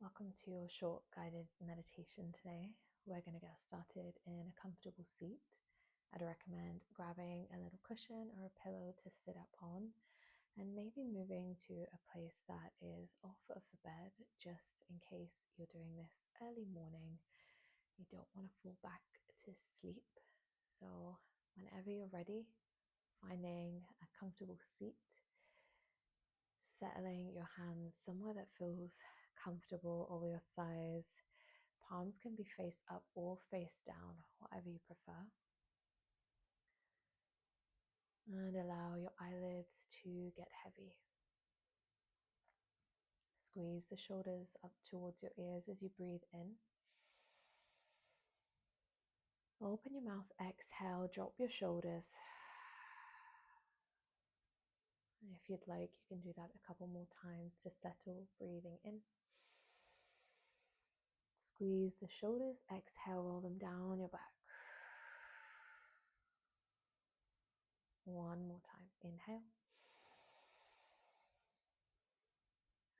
Welcome to your short guided meditation today. We're going to get started in a comfortable seat. I'd recommend grabbing a little cushion or a pillow to sit up on, and maybe moving to a place that is off of the bed, just in case you're doing this early morning. You don't want to fall back to sleep. So whenever you're ready, finding a comfortable seat, settling your hands somewhere that feels comfortable over your thighs. Palms can be face up or face down, whatever you prefer. And allow your eyelids to get heavy. Squeeze the shoulders up towards your ears as you breathe in. Open your mouth, exhale, drop your shoulders. If you'd like, you can do that a couple more times to settle, breathing in. Squeeze the shoulders, exhale, roll them down your back. One more time, inhale.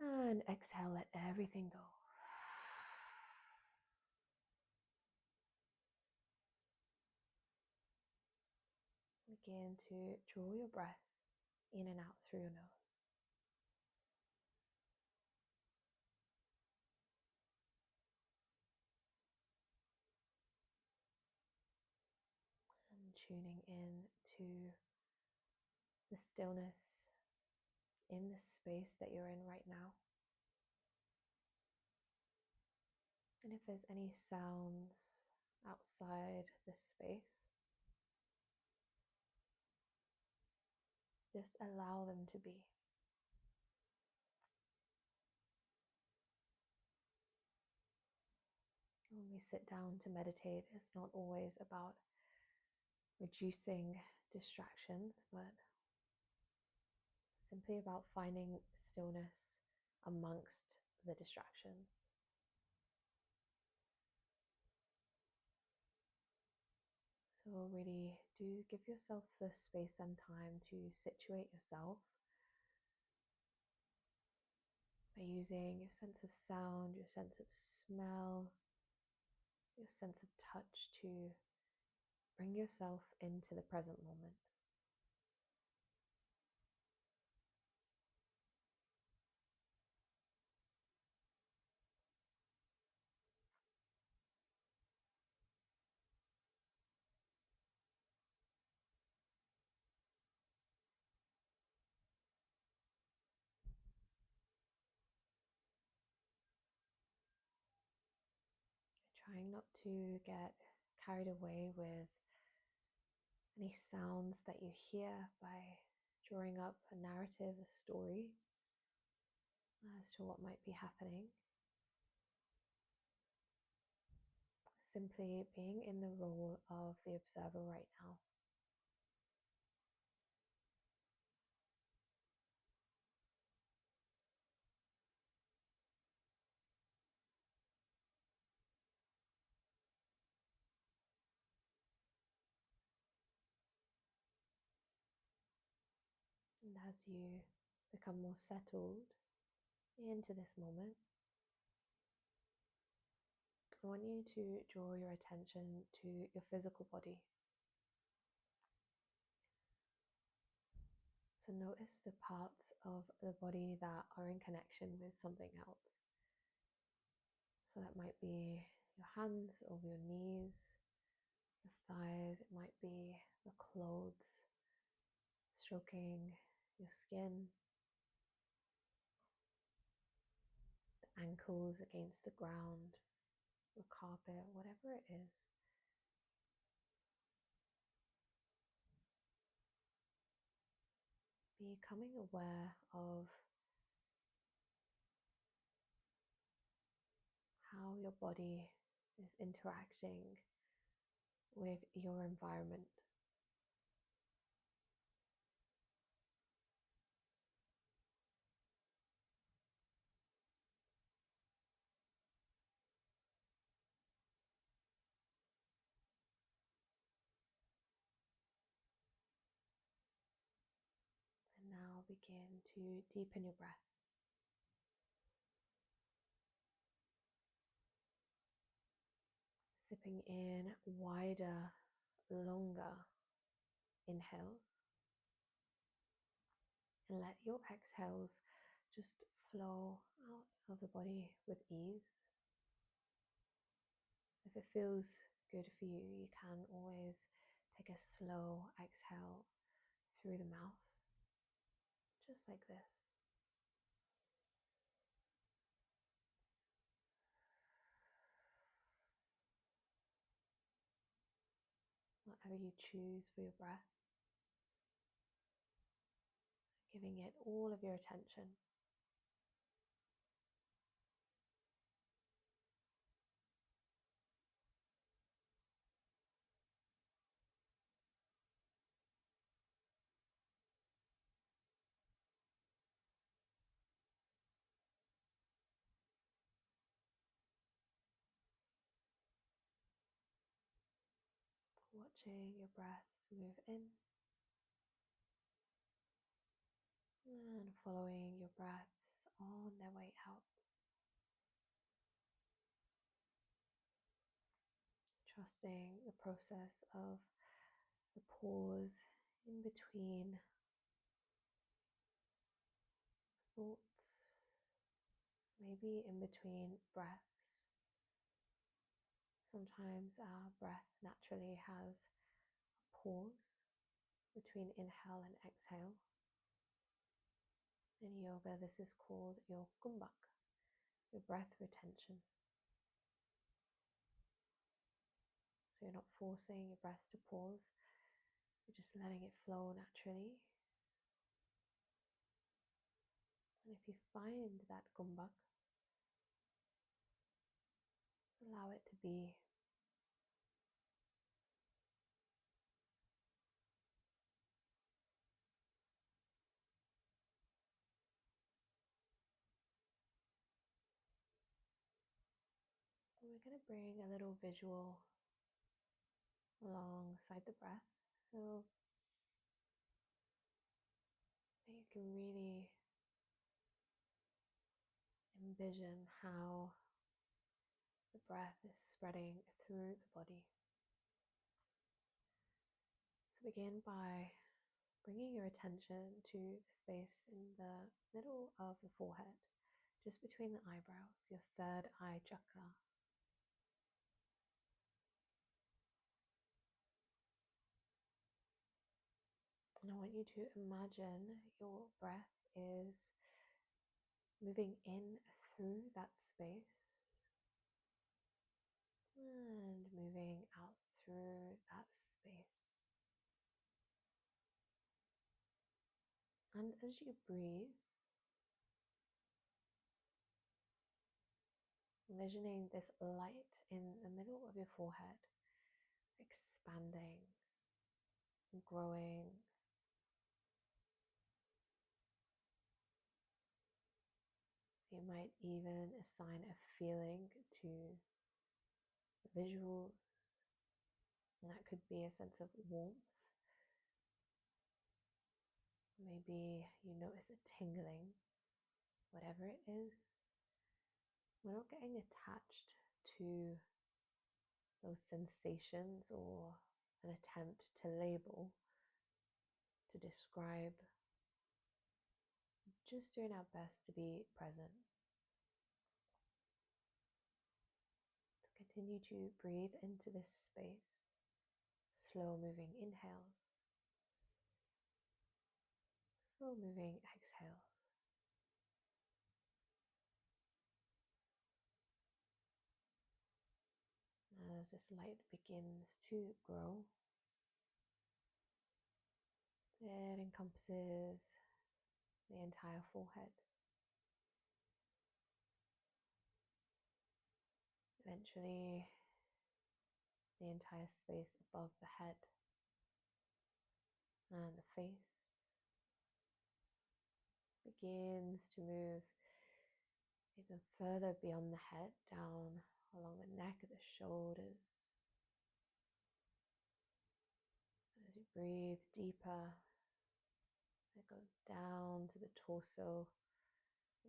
And exhale, let everything go. Begin to draw your breath in and out through your nose. And tuning in to the stillness in the space that you're in right now. And if there's any sounds outside this space, just allow them to be. When we sit down to meditate, it's not always about reducing distractions, but simply about finding stillness amongst the distractions. So really do give yourself the space and time to situate yourself by using your sense of sound, your sense of smell, your sense of touch to bring yourself into the present moment. Trying not to get carried away with any sounds that you hear by drawing up a narrative, a story as to what might be happening. Simply being in the role of the observer right now. And as you become more settled into this moment, I want you to draw your attention to your physical body. So notice the parts of the body that are in connection with something else. So that might be your hands over your knees, your thighs, it might be the clothes, stroking your skin, the ankles against the ground, the carpet, whatever it is. Becoming aware of how your body is interacting with your environment. And now begin to deepen your breath. Bring in wider, longer inhales, and let your exhales just flow out of the body with ease. If it feels good for you, you can always take a slow exhale through the mouth, just like this. Whatever you choose for your breath, giving it all of your attention. Watching your breaths move in and following your breaths on their way out. Trusting the process of the pause in between thoughts, maybe in between breaths. Sometimes our breath naturally has a pause between inhale and exhale. In yoga, this is called your kumbhak, your breath retention. So you're not forcing your breath to pause, you're just letting it flow naturally. And if you find that kumbhak, allow it to be. And we're going to bring a little visual alongside the breath, so that you can really envision how the breath is spreading through the body. So begin by bringing your attention to the space in the middle of the forehead, just between the eyebrows, your third eye chakra. And I want you to imagine your breath is moving in through that space and moving out through that space. And as you breathe, envisioning this light in the middle of your forehead, expanding, growing. You might even assign a feeling to the visuals, and that could be a sense of warmth. Maybe you notice a tingling, whatever it is. We're not getting attached to those sensations or an attempt to label, to describe, just doing our best to be present. To continue to breathe into this space, slow moving inhales, slow moving exhales. As this light begins to grow, it encompasses the entire forehead. Eventually, the entire space above the head and the face begins to move even further beyond the head, down along the neck, the shoulders. As you breathe deeper, it goes down to the torso,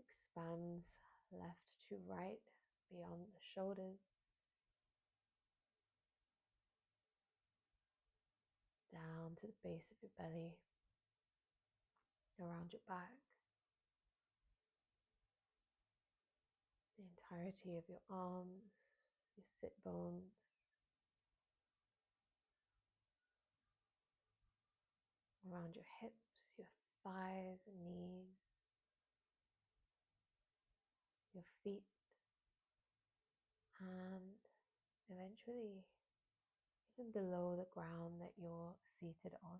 expands left to right beyond the shoulders, down to the base of your belly, around your back, the entirety of your arms, your sit bones, around your hips, your thighs and knees, your feet, and eventually even below the ground that you're seated on.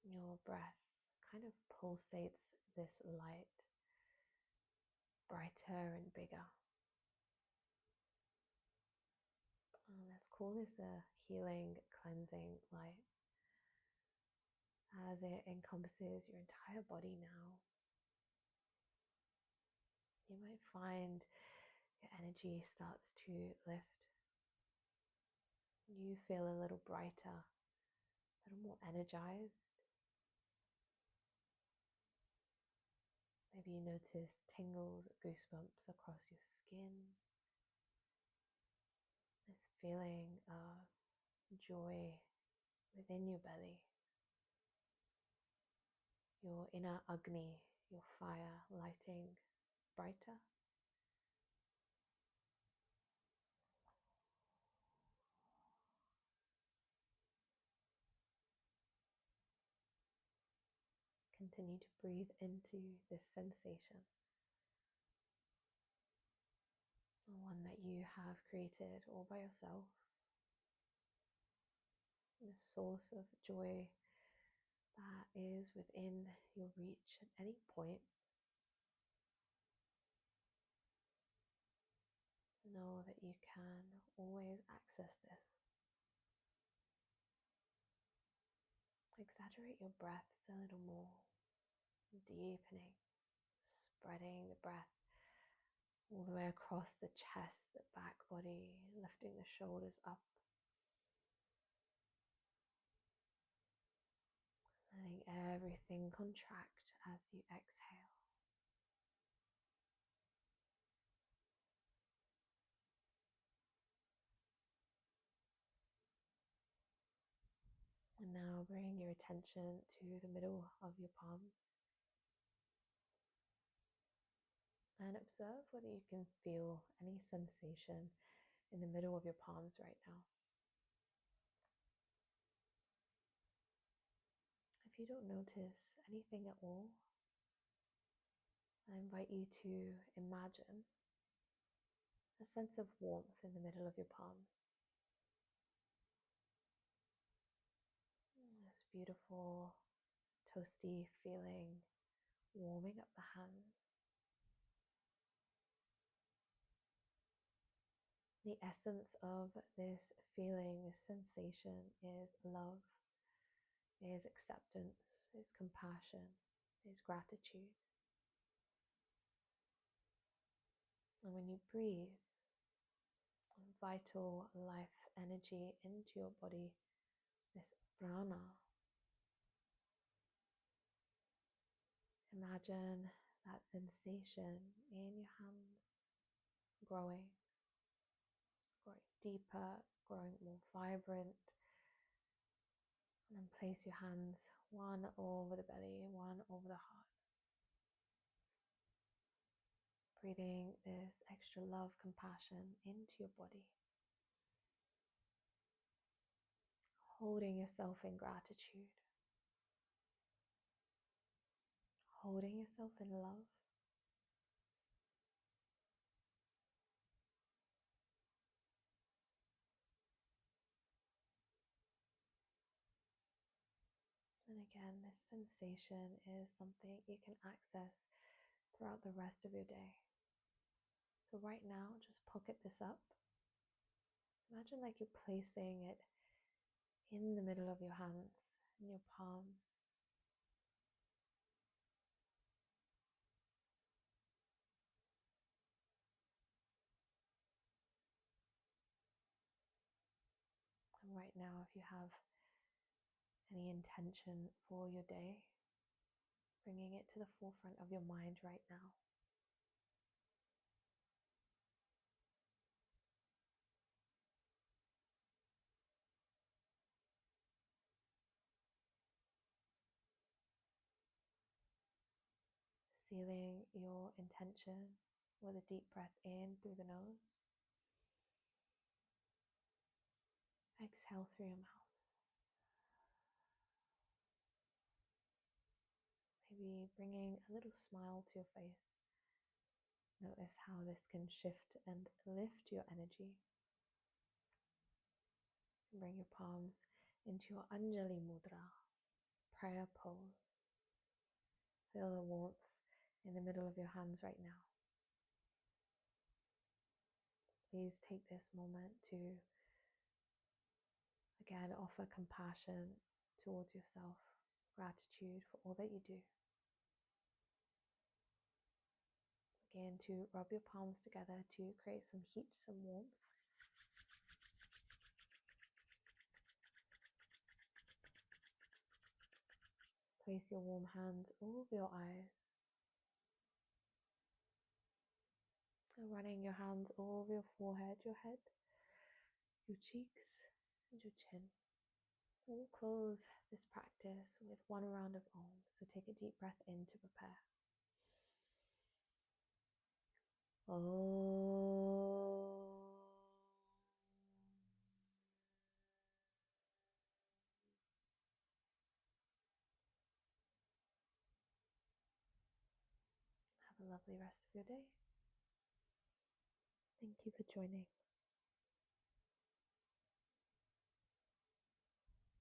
Your breath kind of pulsates this light brighter and bigger. Let's call this a healing, cleansing light, as it encompasses your entire body now. You might find your energy starts to lift. You feel a little brighter, a little more energized. Maybe you notice tingles or goosebumps across your skin. This feeling of joy within your belly. Your inner Agni, your fire, lighting brighter. Continue to breathe into this sensation, one that you have created all by yourself. The source of joy that is within your reach at any point. Know that you can always access this. Exaggerate your breaths a little more, deepening, spreading the breath all the way across the chest, the back body, lifting the shoulders up. Letting everything contract as you exhale. And now bring your attention to the middle of your palms and observe whether you can feel any sensation in the middle of your palms right now. If you don't notice anything at all, I invite you to imagine a sense of warmth in the middle of your palms. This beautiful, toasty feeling warming up the hands. The essence of this feeling, this sensation is love, is acceptance, is compassion, is gratitude. And when you breathe vital life energy into your body, this prana, imagine that sensation in your hands growing, growing deeper, growing more vibrant. And then place your hands one over the belly, one over the heart. Breathing this extra love, compassion into your body. Holding yourself in gratitude. Holding yourself in love. And again, this sensation is something you can access throughout the rest of your day. So right now, just pocket this up. Imagine like you're placing it in the middle of your hands, in your palms. And right now, if you have any intention for your day, bringing it to the forefront of your mind right now. Sealing your intention with a deep breath in through the nose. Exhale through your mouth. Maybe bringing a little smile to your face. Notice how this can shift and lift your energy. Bring your palms into your Anjali Mudra, prayer pose. Feel the warmth in the middle of your hands right now. Please take this moment to, again, offer compassion towards yourself, gratitude for all that you do. Begin to rub your palms together to create some heat, some warmth. Place your warm hands over your eyes. And running your hands over your forehead, your head, your cheeks, and your chin. We'll close this practice with one round of Om. So take a deep breath in to prepare. Om. Have a lovely rest of your day. Thank you for joining.